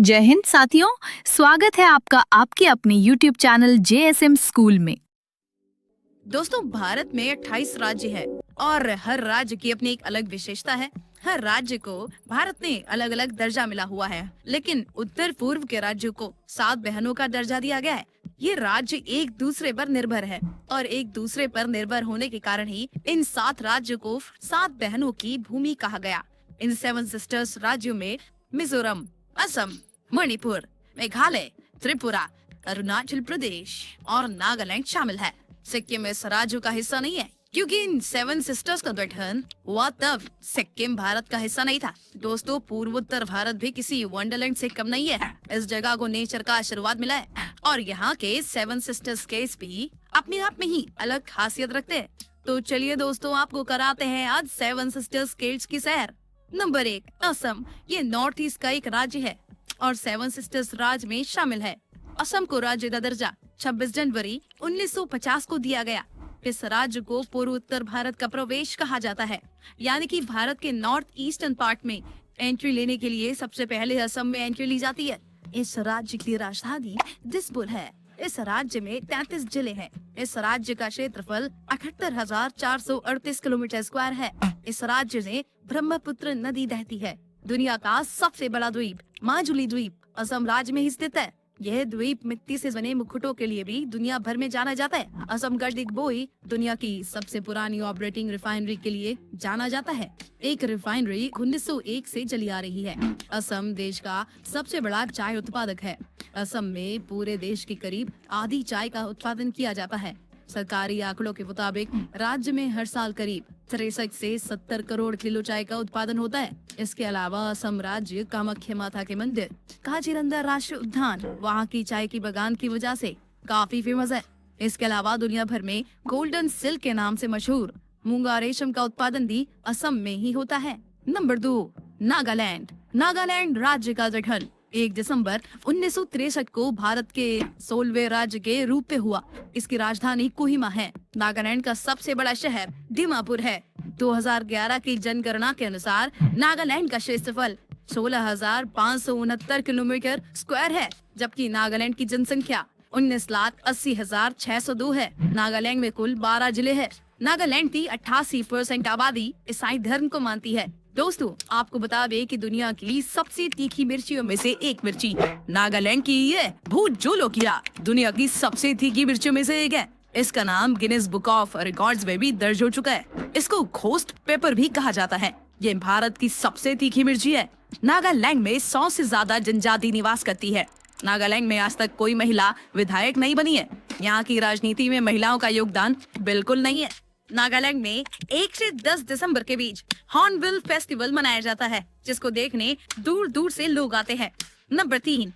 जय हिंद साथियों, स्वागत है आपका आपके अपने YouTube चैनल JSM स्कूल में। दोस्तों, भारत में 28 राज्य है और हर राज्य की अपनी एक अलग विशेषता है। हर राज्य को भारत में अलग अलग दर्जा मिला हुआ है, लेकिन उत्तर पूर्व के राज्यों को 7 बहनों का दर्जा दिया गया है। ये राज्य एक दूसरे पर निर्भर है और एक दूसरे पर निर्भर होने के कारण ही इन 7 राज्यों को 7 बहनों की भूमि कहा गया। इन 7 सिस्टर्स राज्यों में मिजोरम, असम, मणिपुर, मेघालय, त्रिपुरा, अरुणाचल प्रदेश और नागालैंड शामिल है। सिक्किम इस राज्य का हिस्सा नहीं है क्योंकि इन 7 सिस्टर्स का गठन हुआ तब सिक्किम भारत का हिस्सा नहीं था। दोस्तों, पूर्वोत्तर भारत भी किसी वंडरलैंड से कम नहीं है। इस जगह को नेचर का आशीर्वाद मिला है और यहाँ के 7 सिस्टर्स केस भी अपने आप में ही अलग खासियत रखते हैं। तो चलिए दोस्तों, आपको कराते हैं आज 7 सिस्टर्स केस की सैर। नंबर 1, असम। ये नॉर्थ ईस्ट का एक राज्य है और 7 सिस्टर्स राज्य में शामिल है। असम को राज्य का दर्जा 26 जनवरी 1950 को दिया गया। इस राज्य को पूर्वोत्तर भारत का प्रवेश कहा जाता है, यानी कि भारत के नॉर्थ ईस्टर्न पार्ट में एंट्री लेने के लिए सबसे पहले असम में एंट्री ली जाती है। इस राज्य की राजधानी दिसपुर है। इस राज्य में 33 जिले हैं। इस राज्य का क्षेत्रफल 78,438 किलोमीटर स्क्वायर है। इस राज्य में ब्रह्मपुत्र नदी बहती है। दुनिया का सबसे बड़ा द्वीप माजुली द्वीप असम राज्य में ही स्थित है। यह द्वीप मिट्टी से बने मुकुटों के लिए भी दुनिया भर में जाना जाता है। असम गढ़डिगबोई दुनिया की सबसे पुरानी ऑपरेटिंग रिफाइनरी के लिए जाना जाता है। एक रिफाइनरी 1901 से चली आ रही है। असम देश का सबसे बड़ा चाय उत्पादक है। असम में पूरे देश के करीब आधी चाय का उत्पादन किया जाता है। सरकारी आंकड़ों के मुताबिक राज्य में हर साल करीब 63 से 70 करोड़ किलो चाय का उत्पादन होता है। इसके अलावा असम राज्य कामाख्या माता के मंदिर, काजीरंगा राष्ट्रीय उद्यान वहाँ की चाय की बागान की वजह से काफी फेमस है। इसके अलावा दुनिया भर में गोल्डन सिल्क के नाम से मशहूर मूंगा रेशम का उत्पादन भी असम में ही होता है। नंबर 2, नागालैंड। नागालैंड राज्य का गठन 1 दिसंबर 1963 को भारत के 16वें राज्य के रूप में हुआ। इसकी राजधानी कोहिमा है। नागालैंड का सबसे बड़ा शहर दीमापुर है। 2011 की जनगणना के अनुसार नागालैंड का क्षेत्रफल 16,569 किलोमीटर स्क्वायर है, जबकि नागालैंड की जनसंख्या 19,80,602 है। नागालैंड में कुल 12 जिले हैं। नागालैंड की 88% आबादी ईसाई धर्म को मानती है। दोस्तों, आपको बता दें कि दुनिया की सबसे तीखी मिर्चियों में से एक मिर्ची नागालैंड की ये भूत जोलोकिया दुनिया की सबसे तीखी मिर्चियों में से एक है। इसका नाम गिनीज बुक ऑफ रिकॉर्ड्स में भी दर्ज हो चुका है। इसको घोस्ट पेपर भी कहा जाता है। ये भारत की सबसे तीखी मिर्ची है। नागालैंड में 100 से ज्यादा जनजाति निवास करती है। नागालैंड में आज तक कोई महिला विधायक नहीं बनी है। यहाँ की राजनीति में महिलाओं का योगदान बिल्कुल नहीं है। नागालैंड में 1 से 10 दिसंबर के बीच हॉर्नबिल फेस्टिवल मनाया जाता है, जिसको देखने दूर दूर से लोग आते हैं। नंबर 3,